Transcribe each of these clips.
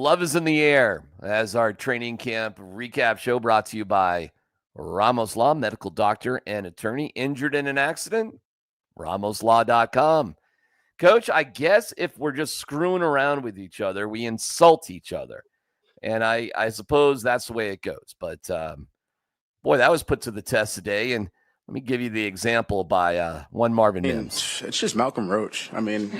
Love is in the air as our training camp recap show brought to you by Ramos Law, medical doctor and attorney. Injured in an accident? RamosLaw.com. Coach, I guess if we're just screwing around with each other, we insult each other. And I suppose that's the way it goes. But, boy, that was put to the test today. And let me give you the example by one Marvin Mims. It's just Malcolm Roach. I mean,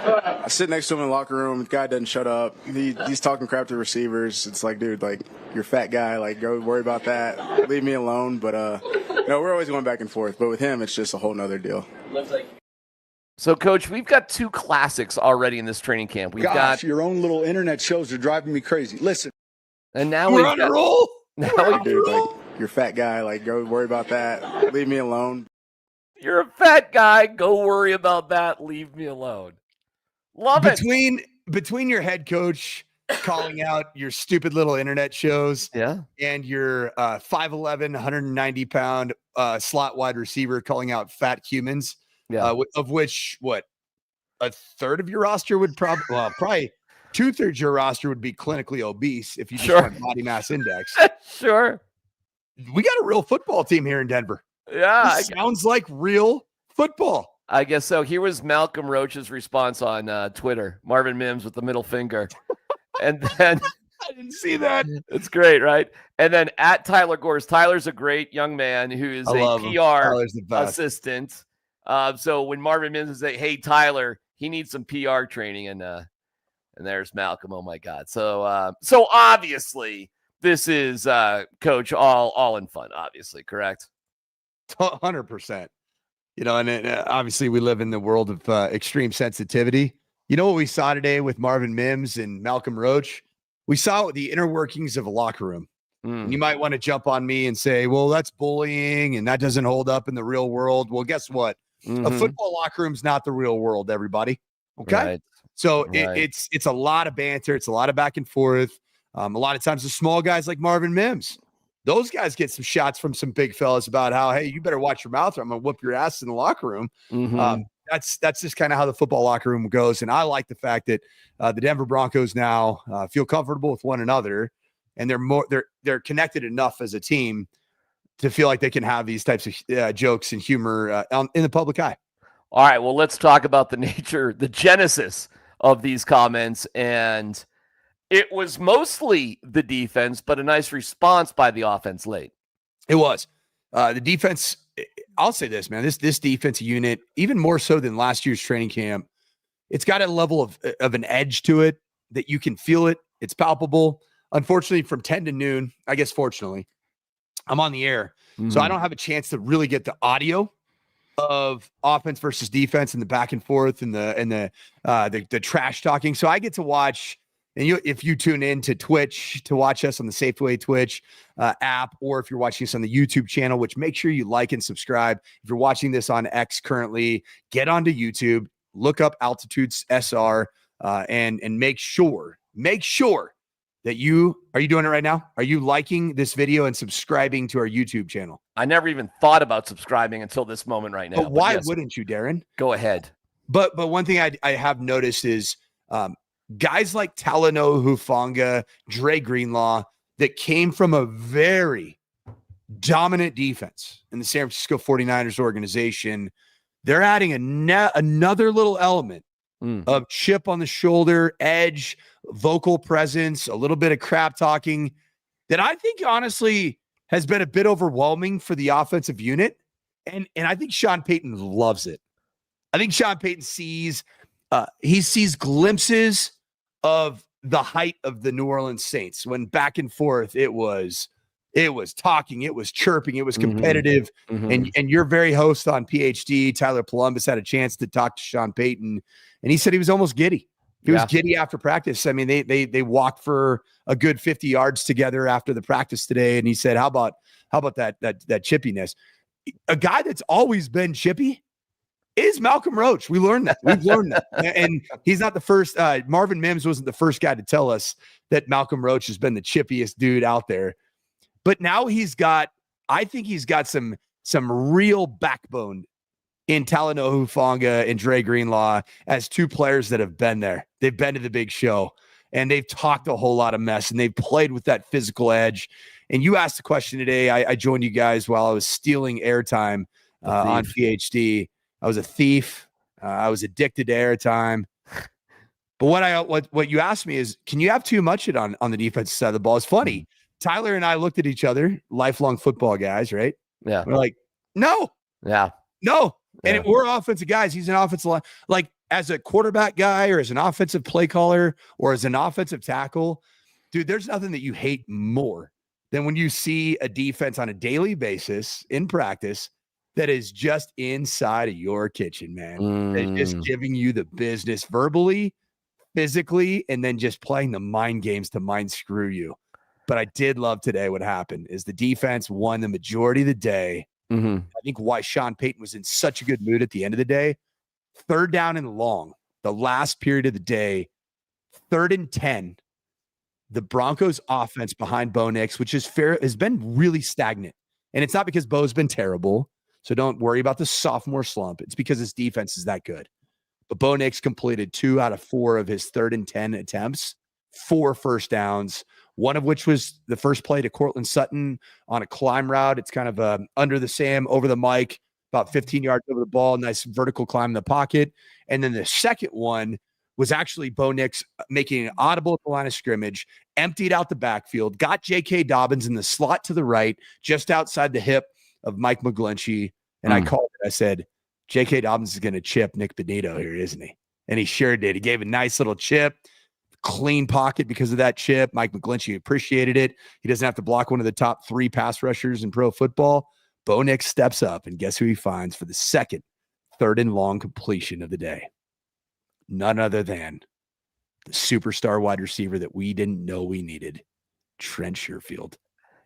I sit next to him in the locker room. The guy doesn't shut up. He's talking crap to receivers. It's like, dude, like, you're a fat guy. Like, go worry about that. Leave me alone. But, no, we're always going back and forth. But with him, it's just a whole nother deal. So, Coach, we've got two classics already in this training camp. We've got your own little internet shows are driving me crazy. Listen. And now we're on a roll. Now dude, like, you're a fat guy. Like, go worry about that. Leave me alone. You're a fat guy. Go worry about that. Leave me alone. Love it. Between your head coach calling out your stupid little internet shows, and your 5'11", 190-pound slot wide receiver calling out fat humans, of which a third of your roster would probably 2/3 of your roster would be clinically obese if you just went body mass index. Sure. We got a real football team here in Denver. Yeah. This sounds like real football. I guess so. Here was Malcolm Roach's response on Twitter. Marvin Mims with the middle finger. And then I didn't see that. It's great, right? And then at Tyler Gores. Tyler's a great young man who is a PR assistant. So when Marvin Mims is like, hey, Tyler, he needs some PR training. And there's Malcolm. Oh, my God. So obviously this is, Coach, all in fun, obviously, correct? 100%. And obviously we live in the world of extreme sensitivity. You know what we saw today with Marvin Mims and Malcolm Roach? We saw the inner workings of a locker room. And you might want to jump on me and say, well, that's bullying and that doesn't hold up in the real world. Well, guess what? A football locker room's not the real world, everybody. Okay? Right. So it's a lot of banter. It's a lot of back and forth. A lot of times the small guys like Marvin Mims, those guys get some shots from some big fellas about how, hey, you better watch your mouth or I'm going to whoop your ass in the locker room. That's just kind of how the football locker room goes. And I like the fact that the Denver Broncos now feel comfortable with one another, and they're connected enough as a team to feel like they can have these types of jokes and humor in the public eye. All right, well, let's talk about the genesis of these comments. And it was mostly the defense, but a nice response by the offense late. It was. The defense, I'll say this, man, this defensive unit, even more so than last year's training camp, it's got a level of an edge to it that you can feel it. It's palpable. Unfortunately, from 10 to noon, I guess fortunately, I'm on the air. So I don't have a chance to really get the audio of offense versus defense and the back and forth and the trash talking. So I get to watch. And if you tune in to Twitch to watch us on the Safeway Twitch app, or if you're watching us on the YouTube channel, which make sure you like and subscribe. If you're watching this on X currently, get onto YouTube, look up Altitudes SR, and make sure that are you doing it right now? Are you liking this video and subscribing to our YouTube channel? I never even thought about subscribing until this moment right now. But why wouldn't you, Darren? Go ahead. But one thing I have noticed is guys like Talanoa Hufanga, Dre Greenlaw, that came from a very dominant defense in the San Francisco 49ers organization, they're adding another little element of chip on the shoulder, edge, vocal presence, a little bit of crap talking that I think honestly has been a bit overwhelming for the offensive unit. And I think Sean Payton loves it. I think Sean Payton sees glimpses of the height of the New Orleans Saints when back and forth it was talking, it was chirping, it was competitive. And your very host on PhD, Tyler Columbus, had a chance to talk to Sean Payton, and he said he was almost giddy. He was giddy after practice. I mean, they walked for a good 50 yards together after the practice today, and he said, "How about that chippiness?" A guy that's always been chippy is Malcolm Roach. We learned that. We've learned that. And he's not the first. Marvin Mims wasn't the first guy to tell us that Malcolm Roach has been the chippiest dude out there. But now I think he's got some real backbone in Talanoa Hufanga and Dre Greenlaw as two players that have been there. They've been to the big show. and they've talked a whole lot of mess, and they've played with that physical edge. And you asked the question today. I joined you guys while I was stealing airtime on PhD. I was a thief. I was addicted to airtime. But what you asked me is, can you have too much on the defensive side of the ball? It's funny. Tyler and I looked at each other, lifelong football guys, right? Yeah. We're like, no. Yeah. No. Yeah. And we're offensive guys. He's an offensive line. Like, as a quarterback guy or as an offensive play caller or as an offensive tackle, dude, there's nothing that you hate more than when you see a defense on a daily basis in practice that is just inside of your kitchen, man. They're just giving you the business verbally, physically, and then just playing the mind games to mind screw you. But I did love today what happened is the defense won the majority of the day. I think why Sean Payton was in such a good mood at the end of the day, 3rd down and long, the last period of the day, 3rd and 10, the Broncos offense behind Bo Nix, which is fair, has been really stagnant. And it's not because Bo's been terrible. So don't worry about the sophomore slump. It's because his defense is that good. But Bo Nix completed 2 out of 4 of his 3rd and 10 attempts, 4 first downs, one of which was the first play to Cortland Sutton on a climb route. It's kind of under the Sam, over the mic, about 15 yards over the ball, nice vertical climb in the pocket. And then the second one was actually Bo Nix making an audible at the line of scrimmage, emptied out the backfield, got J.K. Dobbins in the slot to the right, just outside the hip of Mike McGlinchey. And I called it. I said, J.K. Dobbins is going to chip Nick Benito here, isn't he? And he sure did. He gave a nice little chip, clean pocket because of that chip. Mike McGlinchey appreciated it. He doesn't have to block one of the top 3 pass rushers in pro football. Bo Nix steps up, and guess who he finds for the second 3rd and long completion of the day? None other than the superstar wide receiver that we didn't know we needed, Trent Sherfield.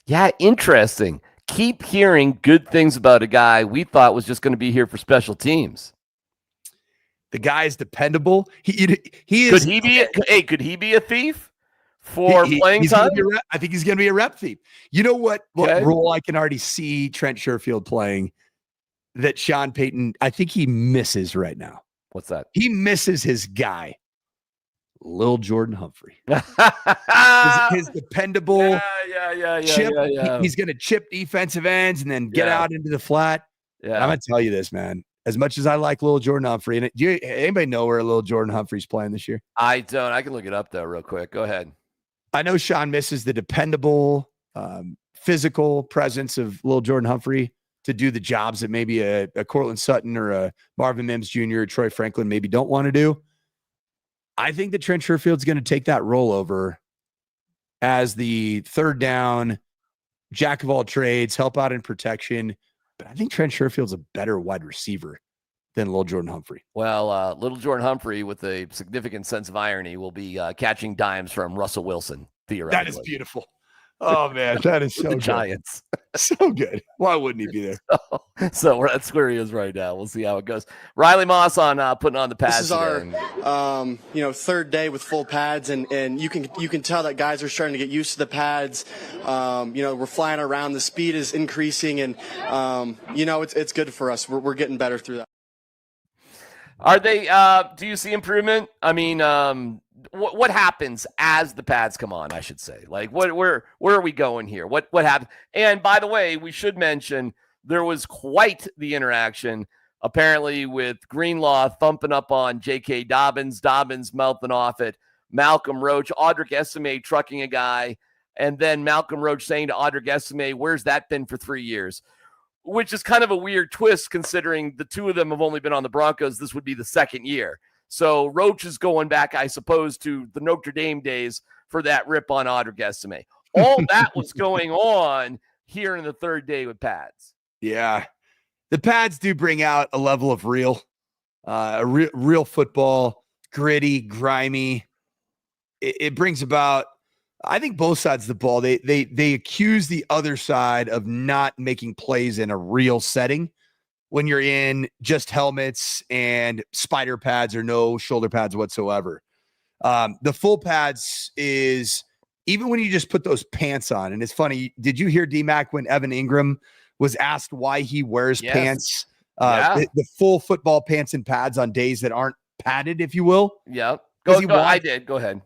Yeah, interesting. Keep hearing good things about a guy we thought was just going to be here for special teams. The guy is dependable. He is. Could he be a thief for playing time? I think he's going to be a rep thief. You know what role I can already see Trent Sherfield playing that Sean Payton, I think he misses right now. What's that? He misses his guy, Lil Jordan Humphrey. his dependable chip. He's going to chip defensive ends and then get out into the flat. Yeah. I'm going to tell you this, man. As much as I like Lil Jordan Humphrey, and anybody know where Lil Jordan Humphrey's playing this year? I don't. I can look it up, though, real quick. Go ahead. I know Sean misses the dependable, physical presence of Lil Jordan Humphrey to do the jobs that maybe a Cortland Sutton or a Marvin Mims Jr. or Troy Franklin maybe don't want to do. I think that Trent Sherfield's going to take that role over as the 3rd down, jack of all trades, help out in protection. But I think Trent Sherfield's a better wide receiver than Lil Jordan Humphrey. Well, Little Jordan Humphrey, with a significant sense of irony, will be catching dimes from Russell Wilson, theoretically. That is beautiful. Oh, man, that is so good. Giants. So good. Why wouldn't he be there? So that's where he is right now. We'll see how it goes. Riley Moss on putting on the pads. This is our 3rd day with full pads, and you can tell that guys are starting to get used to the pads. We're flying around. The speed is increasing, and it's good for us. We're getting better through that. Are they? Do you see improvement? I mean, what happens as the pads come on? I should say, like, where are we going here? What happened? And by the way, we should mention there was quite the interaction apparently with Greenlaw thumping up on J.K. Dobbins mouthing off at Malcolm Roach, Audric Esime trucking a guy, and then Malcolm Roach saying to Audric Esime, "Where's that been for 3 years?" Which is kind of a weird twist considering the 2 of them have only been on the Broncos. This would be the 2nd year. So Roach is going back, I suppose, to the Notre Dame days for that rip on Audric Esime. All that was going on here in the 3rd day with pads. Yeah. The pads do bring out a level of real football, gritty, grimy. It brings about, I think, both sides of the ball. They accuse the other side of not making plays in a real setting when you're in just helmets and spider pads or no shoulder pads whatsoever. The full pads is even when you just put those pants on. And it's funny. Did you hear DMac when Evan Ingram was asked why he wears pants, the full football pants and pads on days that aren't padded, if you will? Yeah. I did. Go ahead.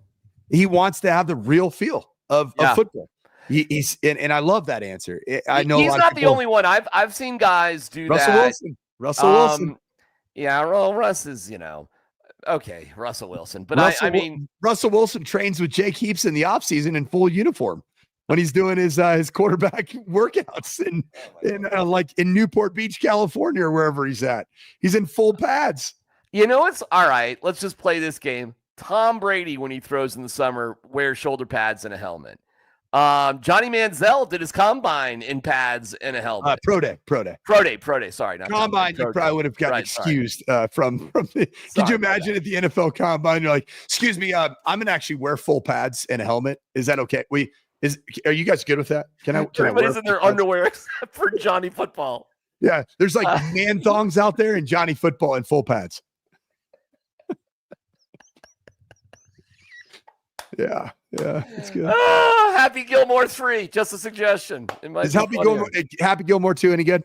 He wants to have the real feel of football. He's and I love that answer. I know he's not the only one. I've seen guys do Russell that. Wilson. Russell Wilson. Yeah, well, Russ is, okay, Russell Wilson. But I mean, Russell Wilson trains with Jake Heaps in the offseason in full uniform when he's doing his quarterback workouts in Newport Beach, California, or wherever he's at. He's in full pads. It's all right. Let's just play this game. Tom Brady, when he throws in the summer, wears shoulder pads and a helmet. Johnny Manziel did his combine in pads and a helmet. Pro day. Sorry, not combine. You probably would have gotten excused from the. Could you imagine at the NFL combine? You're like, excuse me, I'm gonna actually wear full pads and a helmet. Is that okay? Are you guys good with that? Can I? Everybody's in their underwear except for Johnny Football. Yeah, there's like man thongs out there and Johnny Football in full pads. Yeah, it's good. Happy Gilmore 3, just a suggestion. Is Happy Gilmore 2 any good?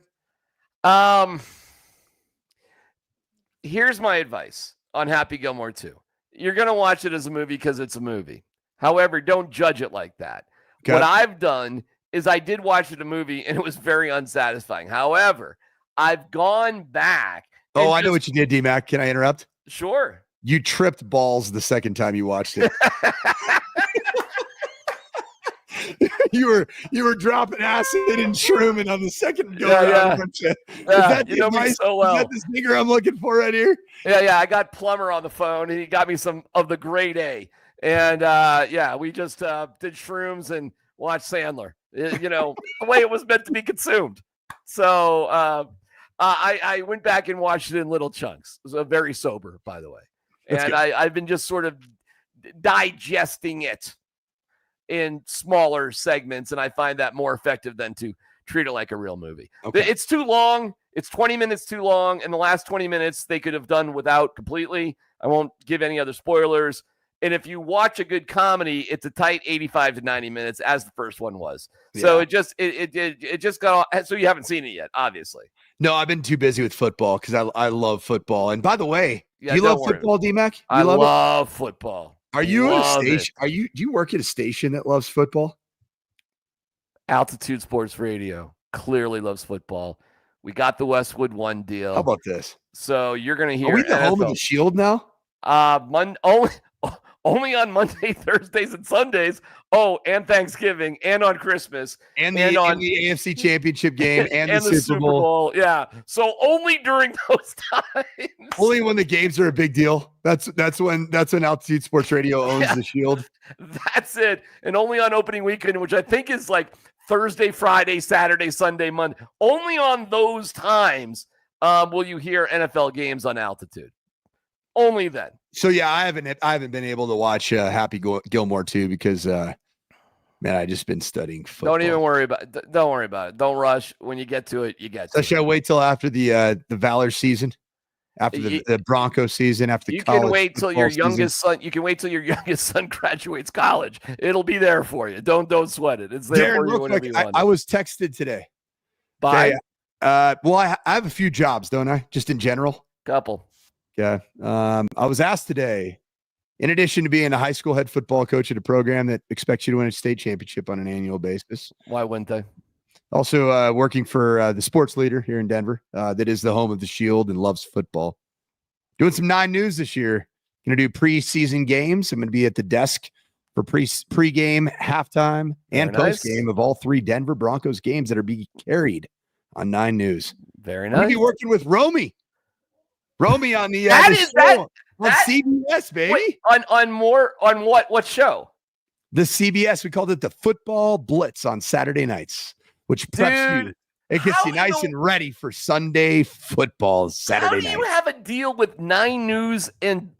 Here's my advice on Happy Gilmore 2. You're going to watch it as a movie because it's a movie. However, don't judge it like that. Okay. What I've done is I did watch it a movie and it was very unsatisfying. However, I've gone back. I know what you did, DMac. Can I interrupt? Sure. You tripped balls the second time you watched it. you were dropping acid and shrooming on the second go around. Is that the sneaker I'm looking for right here? Yeah. I got Plumber on the phone and he got me some of the grade A. And we just did shrooms and watched Sandler. The way it was meant to be consumed. So I went back and watched it in little chunks. It was very sober, by the way. And I've been just sort of digesting it in smaller segments, and I find that more effective than to treat it like a real movie. Okay. It's too long. It's 20 minutes too long, and the last 20 minutes they could have done without completely. I won't give any other spoilers. And if you watch a good comedy, it's a tight 85 to 90 minutes, as the first one was. Yeah. So it just got all, so you haven't seen it yet, obviously. No, I've been too busy with football because I love football. And by the way, do you love football, DMac? I love football. Are you at a station? Do you work at a station that loves football? Altitude Sports Radio clearly loves football. We got the Westwood One deal. How about this? So you're going to hear. Are we the home of the Shield now? Only on Monday, Thursdays, and Sundays. Oh, and Thanksgiving, and on Christmas, and the AFC Championship game, and the Super Bowl. Yeah. So only during those times. Only when the games are a big deal. That's when Altitude Sports Radio owns the Shield. That's it. And only on opening weekend, which I think is like Thursday, Friday, Saturday, Sunday, Monday. Only on those times will you hear NFL games on Altitude. Only then. So yeah, I haven't been able to watch Happy Gilmore 2 because I just been studying football. Don't worry about it. Don't rush. When you get to it, you get to it. Should I wait till after the Valor season? After the Broncos season, after the college can wait till your youngest son. You can wait till your youngest son graduates college. It'll be there for you. Don't sweat it. It's there for you whenever you want. I was texted today. Bye. Well, I have a few jobs, don't I? Just in general. Couple. Yeah. I was asked today, in addition to being a high school head football coach at a program that expects you to win a state championship on an annual basis. Why wouldn't they? Also working for the sports leader here in Denver that is the home of the Shield and loves football. Doing some 9 News this year. Going to do preseason games. I'm going to be at the desk for pregame, halftime, and postgame of all 3 Denver Broncos games that are being carried on 9 News. Very nice. We'll be working with Romy on the on CBS, baby. Wait, on what show? The CBS. We called it the Football Blitz on Saturday nights, which preps you. It gets you nice and ready for Sunday football Saturday night. How do you have a deal with 9 News and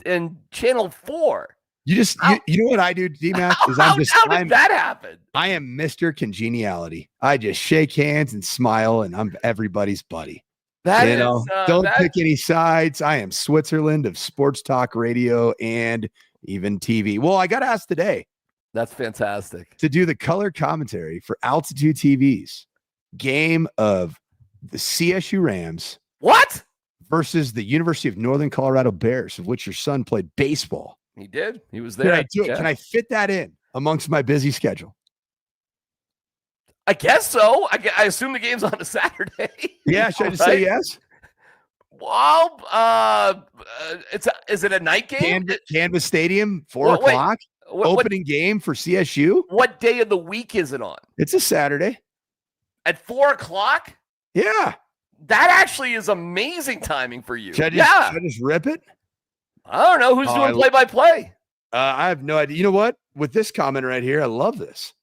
Channel 4? You know what I do, DMac? How did that happen? I am Mr. Congeniality. I just shake hands and smile, and I'm everybody's buddy. Don't pick any sides. I am Switzerland of sports talk radio and even TV. Well, I got asked today. That's fantastic. To do the color commentary for Altitude TV's game of the CSU Rams. What? Versus the University of Northern Colorado Bears, of which your son played baseball He did. He was Can there. I do it? Yeah. Can I fit that in amongst my busy schedule? I guess so. I assume the game's on a Saturday. Yeah, should I just say yes? Well, is it a night game? Canvas Stadium, 4 o'clock. Opening game for CSU. What day of the week is it on? It's a Saturday. At 4 o'clock? Yeah. That actually is amazing timing for you. Should I just rip it? I don't know. Who's doing play-by-play? I have no idea. You know what? With this comment right here, I love this.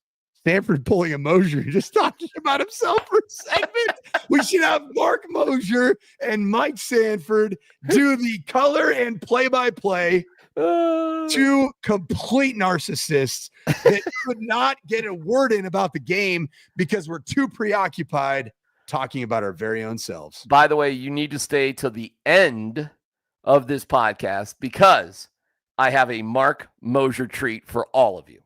Sanford pulling a Moser, just talking about himself for a segment. We should have Mark Moser and Mike Sanford do the color and play-by-play. Two complete narcissists that could not get a word in about the game because we're too preoccupied talking about our very own selves. By the way, you need to stay till the end of this podcast because I have a Mark Moser treat for all of you.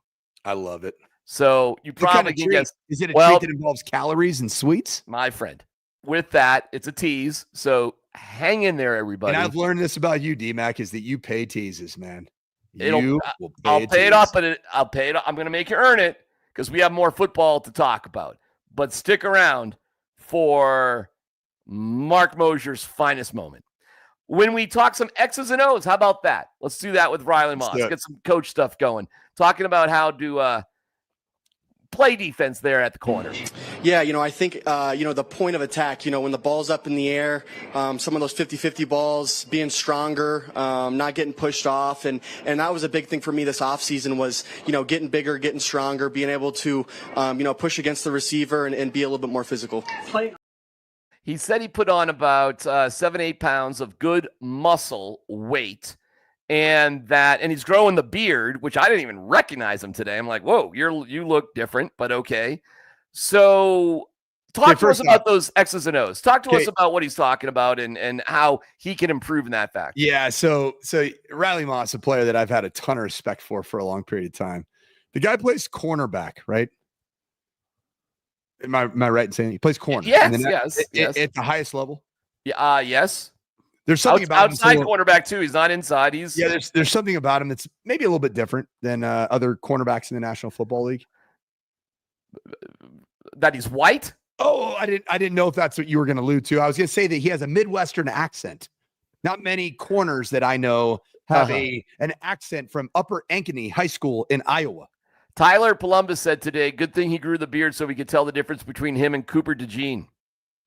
I love it. So you probably can guess. Is it a treat that involves calories and sweets? My friend, with that, it's a tease. So hang in there, everybody. And I've learned this about you, DMac, is that you pay teases, man. I'll pay it off, but I'll pay it off. I'm going to make you earn it because we have more football to talk about. But stick around for Mark Moser's finest moment. When we talk some X's and O's, how about that? Let's do that with Riley Moss. Get some coach stuff going. Talking about how to play defense there at the corner. Yeah, I think, the point of attack, when the ball's up in the air, some of those 50-50 balls, being stronger, not getting pushed off. And that was a big thing for me this offseason was, getting bigger, getting stronger, being able to, push against the receiver and be a little bit more physical. He said he put on about 7-8 pounds of good muscle weight. And he's growing the beard, which I didn't even recognize him today. I'm like, whoa, you look different, but okay. So talk to us about those X's and O's. Talk to us about what he's talking about and how he can improve in that fact. Yeah, so Riley Moss, a player that I've had a ton of respect for a long period of time. The guy plays cornerback, right? Am I right in saying he plays corner? Yes. At the highest level? Yeah, yes. There's something about outside cornerback too. He's not inside. There's something about him that's maybe a little bit different than other cornerbacks in the National Football League. That he's white? Oh, I didn't know if that's what you were going to allude to. I was going to say that he has a Midwestern accent. Not many corners that I know have an accent from Upper Ankeny High School in Iowa. Tyler Palumbus said today, good thing he grew the beard so we could tell the difference between him and Cooper DeJean.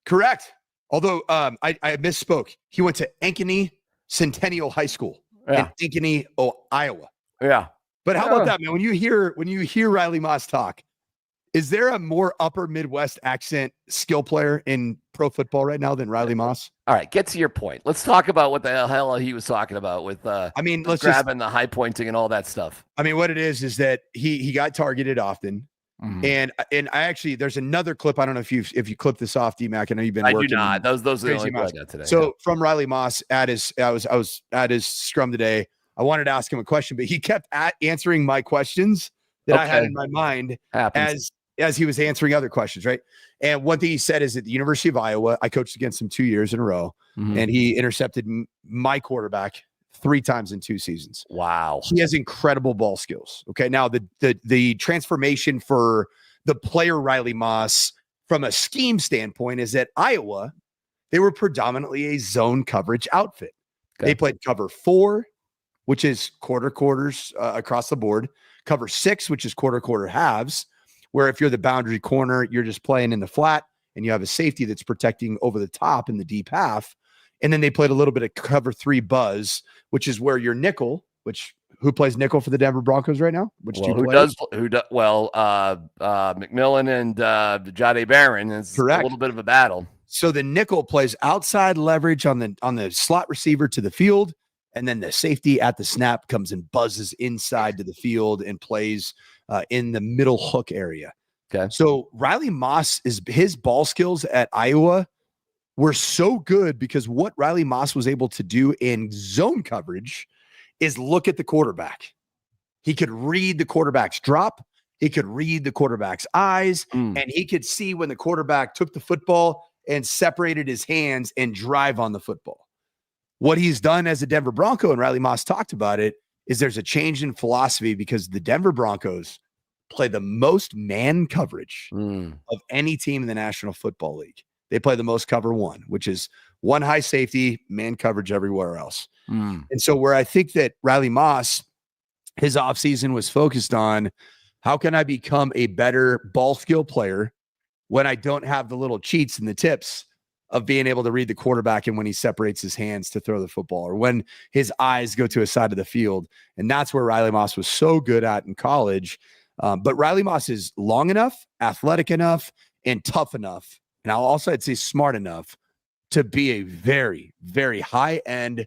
Correct. Although I misspoke. He went to Ankeny Centennial High School in Ankeny, Iowa. Yeah. But how about that, man? When you hear Riley Moss talk, is there a more upper Midwest accent skill player in pro football right now than Riley Moss? All right, get to your point. Let's talk about what the hell he was talking about with let's grabbing the high pointing and all that stuff. I mean, what it is that he got targeted often. Mm-hmm. And I actually, there's another clip. I don't know if you clip this off, DMac. I know you've been working. I do not. Those are the only ones I got today. So from Riley Moss I was at his scrum today. I wanted to ask him a question, but he kept answering my questions that I had in my mind as he was answering other questions, right? And one thing he said is at the University of Iowa, I coached against him 2 years in a row, and he intercepted my quarterback 3 times in 2 seasons. Wow. He has incredible ball skills. Okay. Now the transformation for the player Riley Moss from a scheme standpoint is that Iowa, they were predominantly a zone coverage outfit. Okay. They played cover 4, which is quarters across the board, cover 6, which is quarter halves, where if you're the boundary corner, you're just playing in the flat and you have a safety that's protecting over the top in the deep half. And then they played a little bit of cover 3 buzz, which is where your nickel, who plays nickel for the Denver Broncos right now? McMillan and Jahdae Barron is correct. A little bit of a battle. So the nickel plays outside leverage on the slot receiver to the field, and then the safety at the snap comes and buzzes inside to the field and plays in the middle hook area. Okay. So Riley Moss his ball skills at Iowa were so good because what Riley Moss was able to do in zone coverage is look at the quarterback. He could read the quarterback's drop. He could read the quarterback's eyes, and he could see when the quarterback took the football and separated his hands and drive on the football. What he's done as a Denver Bronco, and Riley Moss talked about it, is there's a change in philosophy because the Denver Broncos play the most man coverage of any team in the National Football League. They play the most cover one, which is one high safety, man coverage everywhere else. And so where I think that Riley Moss, his offseason was focused on how can I become a better ball skill player when I don't have the little cheats and the tips of being able to read the quarterback and when he separates his hands to throw the football or when his eyes go to a side of the field. And that's where Riley Moss was so good at in college. But Riley Moss is long enough, athletic enough, and tough enough. And I'd say smart enough to be a very, very high-end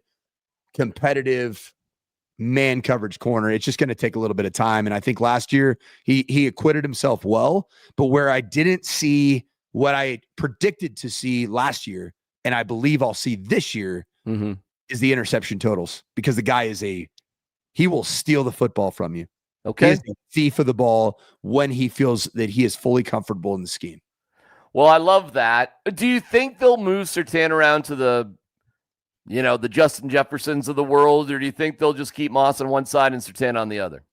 competitive man coverage corner. It's just going to take a little bit of time. And I think last year he acquitted himself well, but where I didn't see what I predicted to see last year, and I believe I'll see this year, is the interception totals, because the guy he will steal the football from you. Okay. He's the thief of the ball when he feels that he is fully comfortable in the scheme. Well, I love that. Do you think they'll move Surtain around to the Justin Jeffersons of the world, or do you think they'll just keep Moss on one side and Surtain on the other?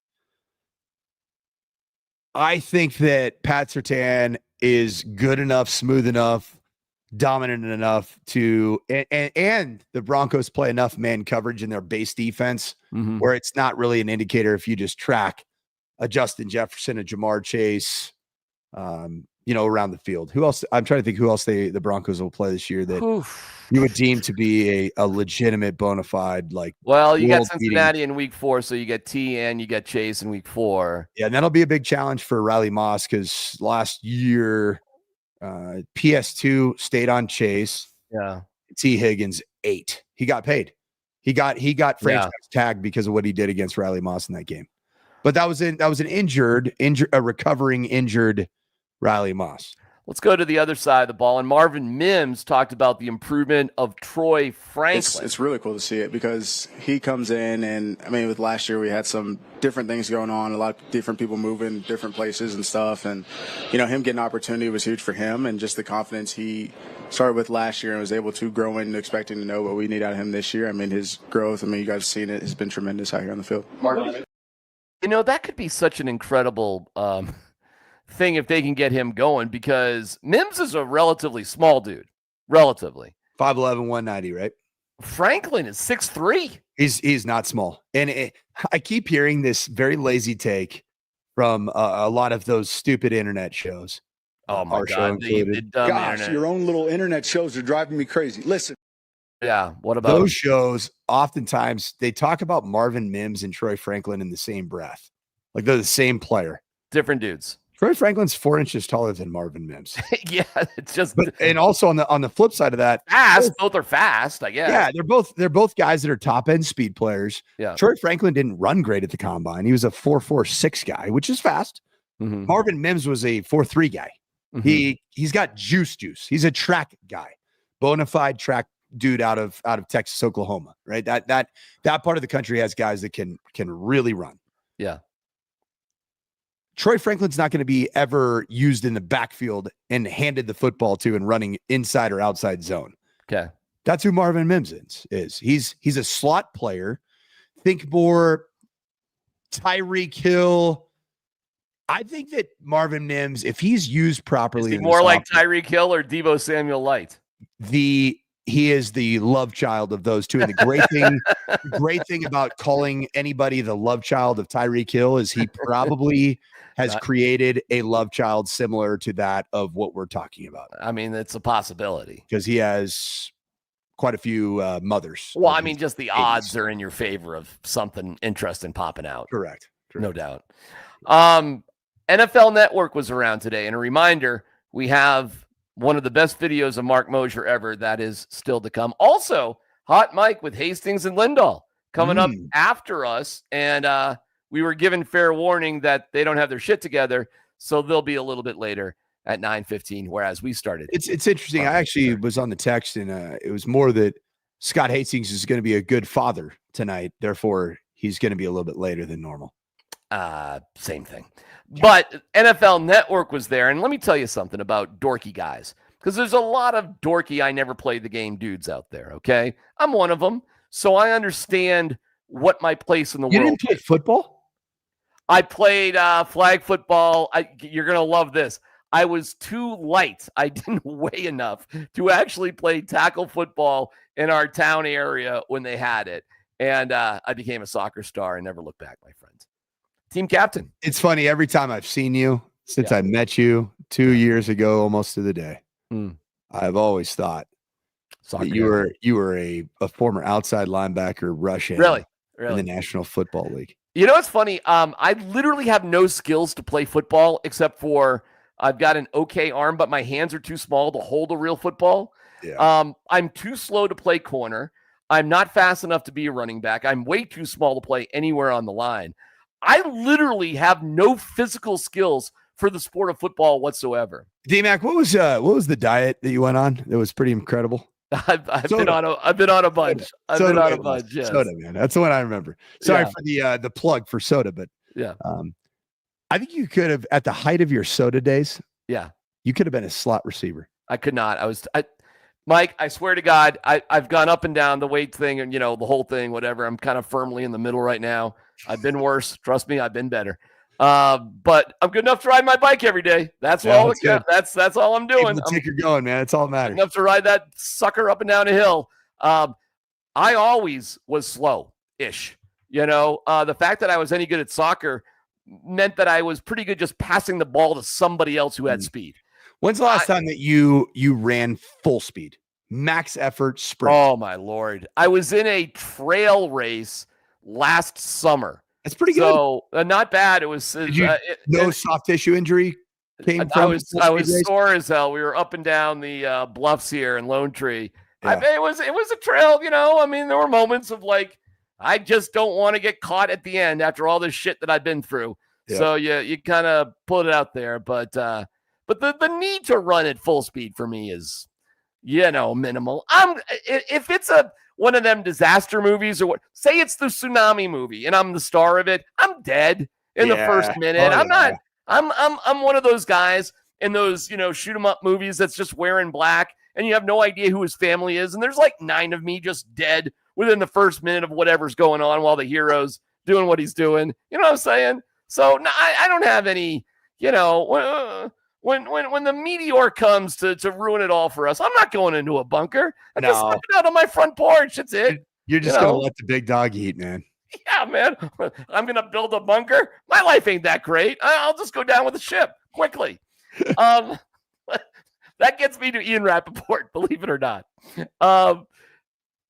I think that Pat Surtain is good enough, smooth enough, dominant enough to, and the Broncos play enough man coverage in their base defense where it's not really an indicator if you just track a Justin Jefferson, a Jamar Chase, around the field. Who else? I'm trying to think who else the Broncos will play this year that you would deem to be a legitimate bona fide, like, well, you got Cincinnati in week 4, so you get T and you get Chase in week 4. Yeah, and that'll be a big challenge for Riley Moss because last year PS2 stayed on Chase. Yeah. T Higgins 8. He got paid. He got franchise tagged because of what he did against Riley Moss in that game. But that was a recovering injured Riley Moss. Let's go to the other side of the ball. And Marvin Mims talked about the improvement of Troy Franklin. It's really cool to see it because he comes in, and I mean, with last year we had some different things going on, a lot of different people moving different places and stuff, and him getting opportunity was huge for him, and just the confidence he started with last year and was able to grow into expecting to know what we need out of him this year. I mean, his growth, you guys have seen it, has been tremendous out here on the field. That could be such an incredible thing if they can get him going, because Mims is a relatively small dude. Relatively. 5'11", 190, right? Franklin is 6'3". He's not small. And I keep hearing this very lazy take from a lot of those stupid internet shows. Oh, my God. The dumb Gosh, internet. your own little internet shows are driving me crazy. Listen. Yeah, what about those shows? Oftentimes, they talk about Marvin Mims and Troy Franklin in the same breath. Like they're the same player. Different dudes. Troy Franklin's 4 inches taller than Marvin Mims. Yeah, it's just. And also on the flip side of that, both are fast, I guess. Yeah, they're both guys that are top end speed players. Yeah. Troy Franklin didn't run great at the combine. He was a 4.46 guy, which is fast. Marvin Mims was a 4.3 guy. He's got juice. He's a track guy, bona fide track dude out of Texas, Oklahoma. Right. That part of the country has guys that can really run. Yeah. Troy Franklin's not going to be ever used in the backfield and handed the football to and running inside or outside zone. Okay. That's who Marvin Mims is. He's a slot player. Think more Tyreek Hill. I think that Marvin Mims, if he's used properly, is he more like Tyreek Hill or Deebo Samuel Light? He is the love child of those two. And the great thing about calling anybody the love child of Tyreek Hill is he probably has created a love child similar to that of what we're talking about. I mean, it's a possibility because he has quite a few mothers. Well, I mean, just the odds are in your favor of something interesting popping out. Correct. No doubt. NFL Network was around today. And a reminder, we have one of the best videos of Mark Moser ever. That is still to come. Also, Hot Mike with Hastings and Lindahl coming up after us. And we were given fair warning that they don't have their shit together. So they'll be a little bit later at 9:15, whereas we started. It's interesting. I actually was on the text, and it was more that Scott Hastings is going to be a good father tonight. Therefore, he's going to be a little bit later than normal. Same thing. But NFL Network was there, and let me tell you something about dorky guys, because there's a lot of dorky I never played the game dudes out there, okay? I'm one of them, so I understand what my place in the You world didn't play is. football? I played flag football. You're going to love this. I was too light. I didn't weigh enough to actually play tackle football in our town area when they had it. And I became a soccer star and never looked back, my friends. Team captain. It's funny. Every time I've seen you since I met you 2 years ago, almost to the day, I've always thought that you were a former outside linebacker rush really in the National Football League. You know what's funny? I literally have no skills to play football except for I've got an okay arm, but my hands are too small to hold a real football. Yeah. I'm too slow to play corner. I'm not fast enough to be a running back. I'm way too small to play anywhere on the line. I literally have no physical skills for the sport of football whatsoever. DMac, what was the diet that you went on? That was pretty incredible. I've been on a bunch. I've been on a bunch. Yes. Soda, man. That's the one I remember. Sorry for the plug for soda, but yeah. I think you could have, at the height of your soda days, you could have been a slot receiver. I could not. Mike, I swear to God, I've gone up and down the weight thing and, the whole thing, whatever. I'm kind of firmly in the middle right now. I've been worse. Trust me, I've been better. But I'm good enough to ride my bike every day. That's all. That's all I'm doing. Take her going, man. It's all that matters. Enough to ride that sucker up and down a hill. I always was slow-ish. The fact that I was any good at soccer meant that I was pretty good just passing the ball to somebody else who had speed. When's the last time that you ran full speed, max effort sprint? Oh my Lord. I was in a trail race last summer. That's pretty good. So not bad. It was no soft tissue injury came from. I was sore as hell. We were up and down the bluffs here in Lone Tree. Yeah. It was a trail, there were moments of like, I just don't want to get caught at the end after all this shit that I've been through. Yeah. So you kind of put it out there, but the need to run at full speed for me is, minimal. If it's one of them disaster movies or what, say it's the tsunami movie and I'm the star of it, I'm dead in the first minute. I'm one of those guys in those, shoot 'em up movies that's just wearing black and you have no idea who his family is. And there's like 9 of me just dead within the first minute of whatever's going on while the hero's doing what he's doing. You know what I'm saying? So no, I don't have any, when the meteor comes to ruin it all for us, I'm not going into a bunker. I'm just looking out on my front porch. That's it. You're just going to let the big dog eat, man. Yeah, man. I'm going to build a bunker. My life ain't that great. I'll just go down with the ship quickly. That gets me to Ian Rappaport, believe it or not.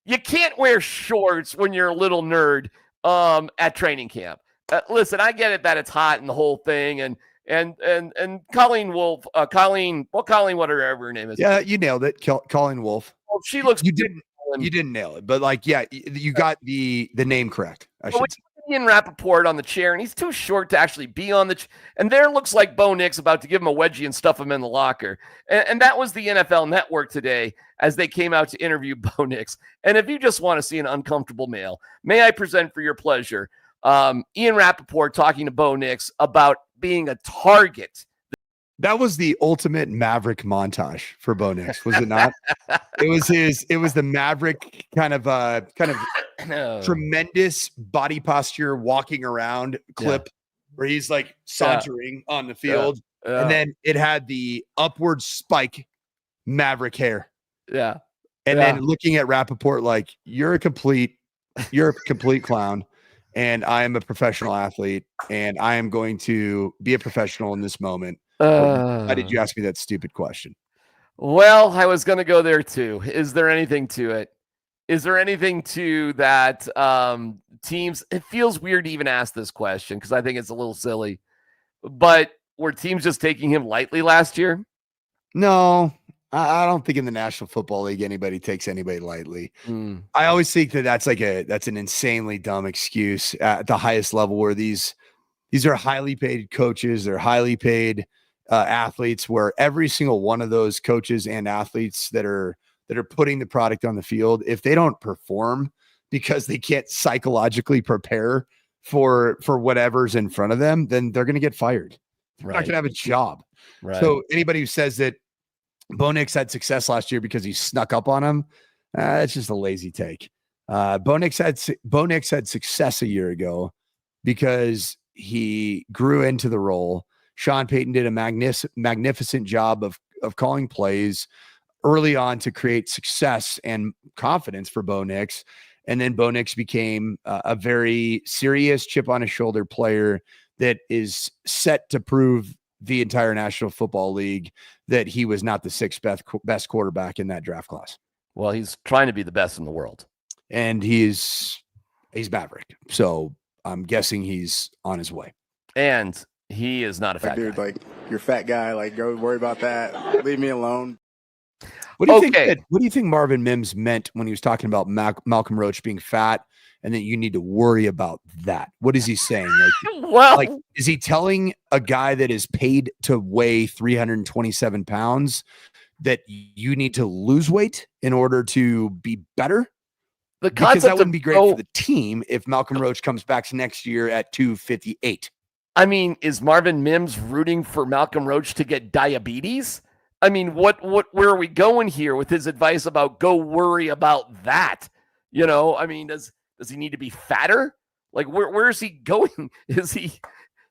You can't wear shorts when you're a little nerd at training camp. Listen, I get it that it's hot and the whole thing, and Colleen Wolfe, Colleen, whatever her name is. Yeah, you nailed it, Colleen Wolfe. Well, she looks. You didn't nail it, but you got the name correct. I should say. Ian Rappaport on the chair, and he's too short to actually be on the and there looks like Bo Nix about to give him a wedgie and stuff him in the locker. And that was the NFL Network today as they came out to interview Bo Nix. And if you just want to see an uncomfortable male, may I present for your pleasure Ian Rappaport talking to Bo Nix about being a target. That was the ultimate Maverick montage for Bo Nix, was it not? It was the Maverick kind of tremendous body posture walking around clip where he's like sauntering on the field. And then it had the upward spike Maverick hair. Yeah. And then looking at Rappaport like, you're a complete clown. And I am a professional athlete and I am going to be a professional in this moment. Why did you ask me that stupid question? Well, I was going to go there too. Is there anything to it? Is there anything to that teams? It feels weird to even ask this question because I think it's a little silly. But were teams just taking him lightly last year? No, I don't think in the National Football League anybody takes anybody lightly. I always think that's an insanely dumb excuse at the highest level where these are highly paid coaches. They're highly paid athletes where every single one of those coaches and athletes that are putting the product on the field, if they don't perform because they can't psychologically prepare for whatever's in front of them, then they're going to get fired. They're not going to have a job. Right. So anybody who says that Bo Nix had success last year because he snuck up on him, it's just a lazy take. Bo Nix had success a year ago because he grew into the role. Sean Payton did a magnificent job of calling plays early on to create success and confidence for Bo Nix. And then Bo Nix became a very serious chip on his shoulder player that is set to prove the entire National Football League that he was not the sixth best quarterback in that draft class. Well, he's trying to be the best in the world. And he's Maverick. So I'm guessing he's on his way. And he is not a fat dude, guy. like, you're a fat guy. Like, go worry about that. Leave me alone. What do you think? What do you think Marvin Mims meant when he was talking about Malcolm Roach being fat, and that you need to worry about that? What is he saying? Like, is he telling a guy that is paid to weigh 327 pounds that you need to lose weight in order to be better? Because that wouldn't be great for the team if Malcolm Roach comes back next year at 258. I mean, is Marvin Mims rooting for Malcolm Roach to get diabetes? I mean, where are we going here with his advice about go worry about that? You know, I mean, does he need to be fatter? Like, where is he going? Does he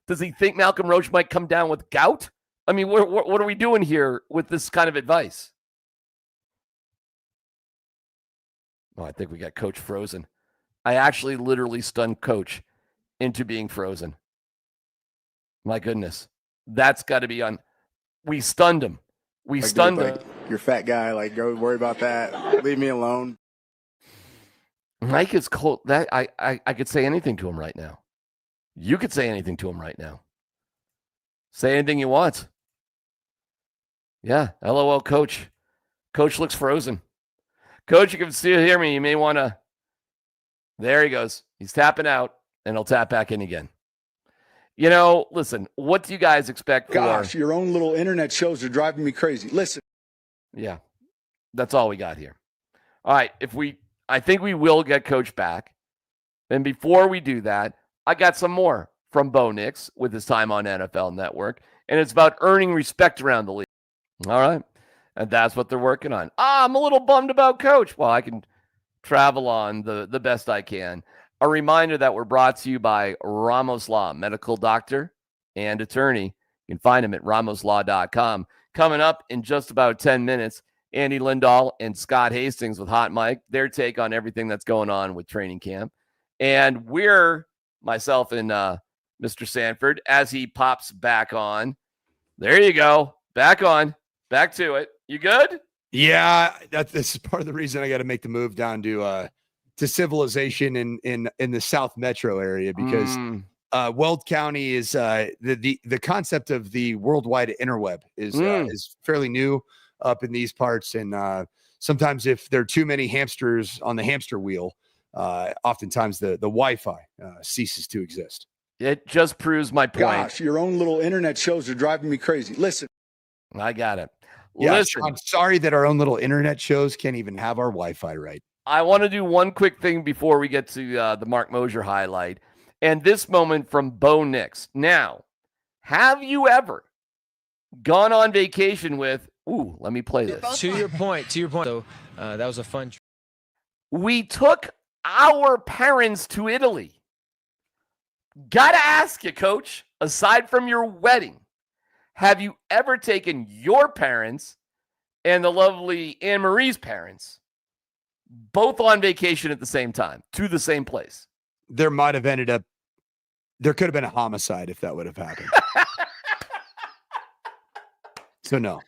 think Malcolm Roach might come down with gout? I mean, what are we doing here with this kind of advice? Oh, I think we got Coach frozen. I actually literally stunned Coach into being frozen. My goodness. That's got to be on. We stunned him. We stunned him. You're a fat guy. Like, go worry about that. Leave me alone. Mike is cold. That I could say anything to him right now. You could say anything to him right now. Say anything you want. Yeah. LOL, Coach. Coach looks frozen. Coach, you can still hear me. You may want to. There he goes. He's tapping out, and he'll tap back in again. You know, listen, what do you guys expect for? Gosh, your own little internet shows are driving me crazy. Listen. Yeah, that's all we got here. All right, I think we will get Coach back. And before we do that, I got some more from Bo Nix with his time on NFL Network, and it's about earning respect around the league. All right, and that's what they're working on. I'm a little bummed about Coach. Well, I can travel on the best I can. A reminder that we're brought to you by Ramos Law, medical doctor and attorney. You can find him at ramoslaw.com. Coming up in just about 10 minutes, Andy Lindahl and Scott Hastings with Hot Mike, their take on everything that's going on with training camp. And we're, myself and Mr. Sanford, as he pops back on. There you go. Back on. Back to it. You good? Yeah, this is part of the reason I got to make the move down to civilization in the South Metro area, because Weld County is the concept of the worldwide interweb is fairly new up in these parts, and sometimes if there are too many hamsters on the hamster wheel, oftentimes the Wi-Fi ceases to exist. It just proves my point. Gosh, your own little internet shows are driving me crazy. Listen. I got it. Yeah, Listen, I'm sorry that our own little internet shows can't even have our Wi-Fi right. I want to do one quick thing before we get to the Mark Moser highlight. And this moment from Bo Nix. Now, have you ever gone on vacation with, let me play this. To your point, though, that was a fun trip. We took our parents to Italy. Gotta ask you, Coach, aside from your wedding, have you ever taken your parents and the lovely Anne-Marie's parents both on vacation at the same time to the same place? There could have been a homicide if that would have happened. So no.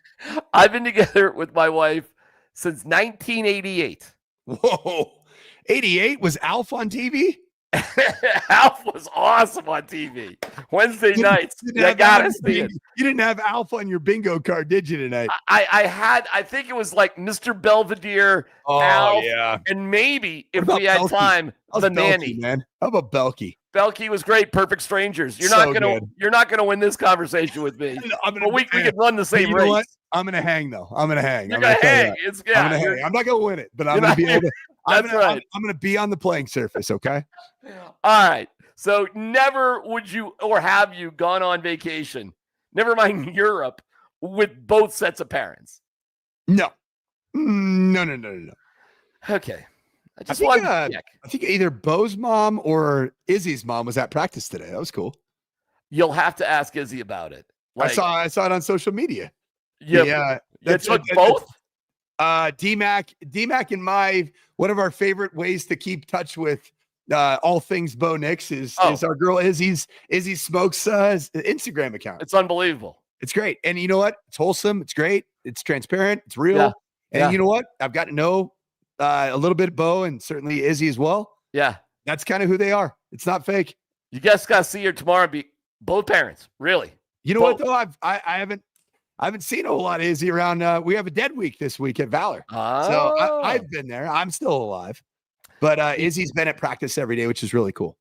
I've been together with my wife since 1988. Whoa. 88 was Alf on TV? Alf was awesome on TV. Wednesday nights. You gotta see it. You didn't have Alf on your bingo card, did you, tonight? I think it was like Mr. Belvedere, Alf, yeah. And maybe if we had time, the nanny. Man. How about Belky? Belky was great. Perfect strangers. You're not gonna win this conversation with me. But we could run the same race. What? I'm gonna hang though. I'm gonna hang. You're gonna hang. I'm gonna hang. I'm not gonna win it, but I'm gonna be able to. That's right. I'm gonna be on the playing surface. Okay. All right. So never would you or have you gone on vacation, never mind Europe, with both sets of parents? No. Okay. I just wanted to check. I think either Bo's mom or Izzy's mom was at practice today. That was cool. You'll have to ask Izzy about it. Like, I saw it on social media. you took both? DMac and one of our favorite ways to keep touch with all things Bo Nix is our girl Izzy Smokes Instagram account. It's unbelievable. It's great. And you know what? It's wholesome. It's great. It's transparent. It's real. Yeah. And you know what? I've got to know a little bit of Bo and certainly Izzy as well. Yeah. That's kind of who they are. It's not fake. You guys got to see her tomorrow. Be both parents. Really. You know what, though? I haven't seen a whole lot of Izzy around. We have a dead week this week at Valor. So I've been there. I'm still alive. But Izzy's been at practice every day, which is really cool.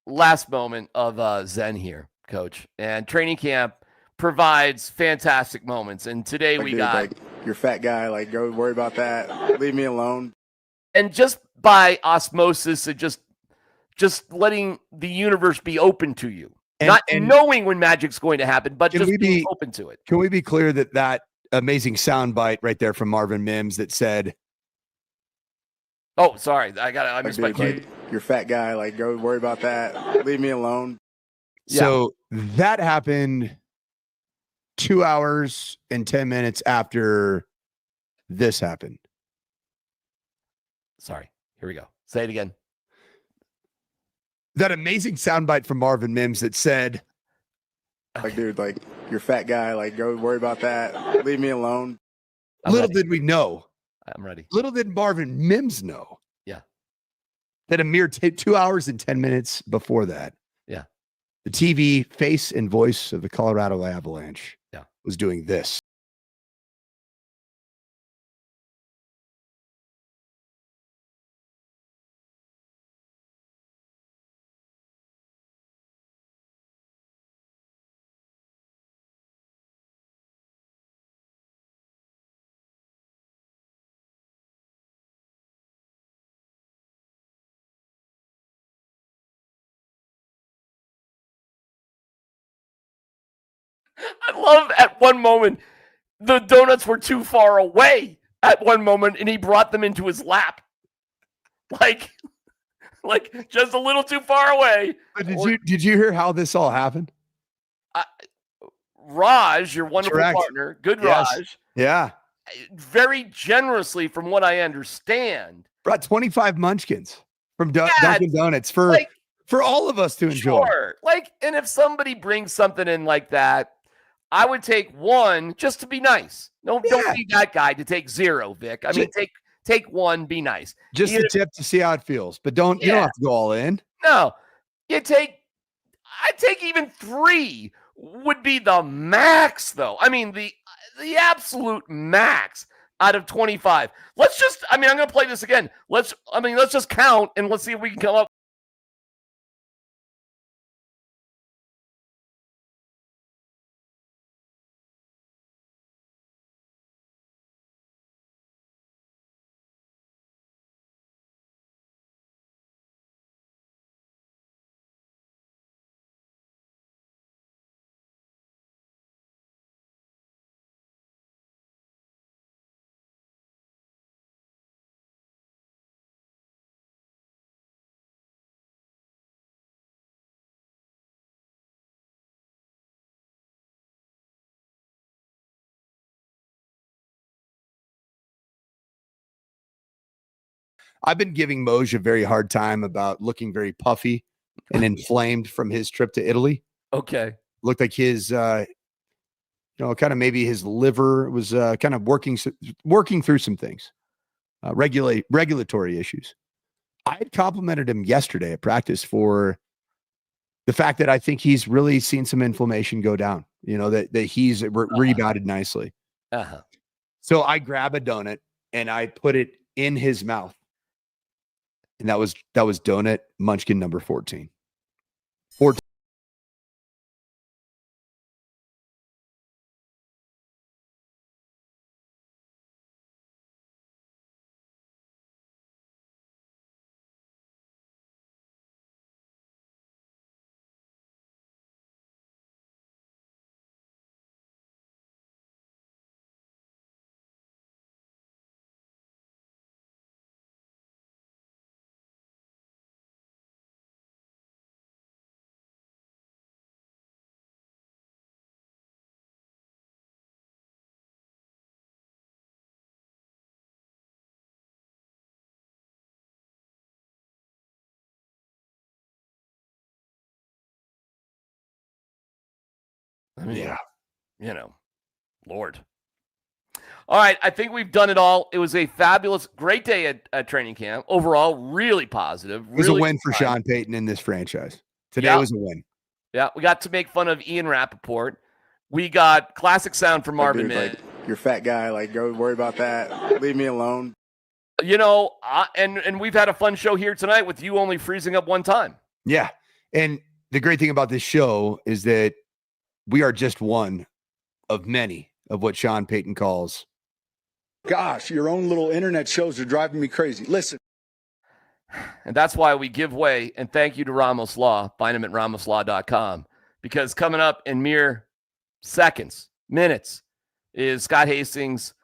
Last moment of Zen here, Coach. And training camp provides fantastic moments. And today we got... Like, you're a fat guy. Like, go worry about that. Leave me alone. And just by osmosis, and just letting the universe be open to you. Not knowing when magic's going to happen, but just being open to it. Can we be clear that amazing soundbite right there from Marvin Mims that said... Oh, sorry. I missed my cue. You're a fat guy. Like, go worry about that. Leave me alone. So that happened 2 hours and 10 minutes after this happened. Sorry. Here we go. Say it again. That amazing soundbite from Marvin Mims that said... Like, dude, like, you're a fat guy. Like, go worry about that. Leave me alone. Little did we know. I'm ready. Little did Marvin Mims know. Yeah. That a mere 2 hours and 10 minutes before that. Yeah. The TV face and voice of the Colorado Avalanche was doing this. I love at one moment the donuts were too far away at one moment and he brought them into his lap. Like just a little too far away. But did you hear how this all happened? Raj, your wonderful partner, good yes. Raj. Yeah. Very generously, from what I understand, brought 25 munchkins from Dunkin' Donuts for all of us to enjoy. Sure. And if somebody brings something in like that, I would take one just to be nice. Don't be that guy to take zero, Vic. I mean, take one, be nice. Just a tip to see how it feels, but you don't have to go all in. No, I'd take even 3 would be the max, though. I mean, the absolute max out of 25. I'm going to play this again. Let's just count and let's see if we can come up. I've been giving Moser a very hard time about looking very puffy and inflamed from his trip to Italy. Okay. Looked like his, kind of maybe his liver was kind of working through some things, regulatory issues. I had complimented him yesterday at practice for the fact that I think he's really seen some inflammation go down, that he's rebounded nicely. Uh-huh. So I grab a donut and I put it in his mouth. And that was donut munchkin number 14. mean, Lord. All right, I think we've done it all. It was a fabulous, great day at training camp. Overall, really positive. It was a win for fun. Sean Payton in this franchise. Today was a win. Yeah, we got to make fun of Ian Rappaport. We got classic sound from Marvin Mims. You're a fat guy. Go worry about that. Leave me alone. And we've had a fun show here tonight with you only freezing up one time. Yeah, and the great thing about this show is that we are just one of many of what Sean Payton calls. Gosh, your own little internet shows are driving me crazy. Listen. And that's why we give way, and thank you to Ramos Law. Find him at ramoslaw.com. Because coming up in mere seconds, minutes, is Scott Hastings.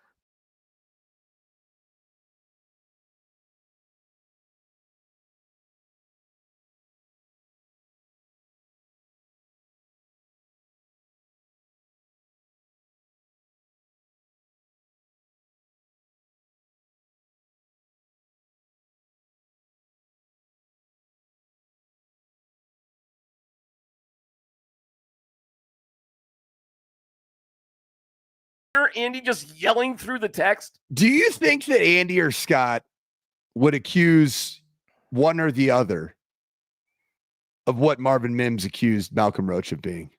Andy just yelling through the text. Do you think that Andy or Scott would accuse one or the other of what Marvin Mims accused Malcolm Roach of being?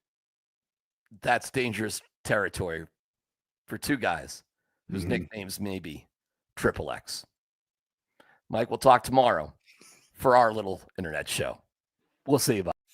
That's dangerous territory for two guys whose nicknames may be Triple X. Mike, we'll talk tomorrow for our little internet show. We'll see you about it.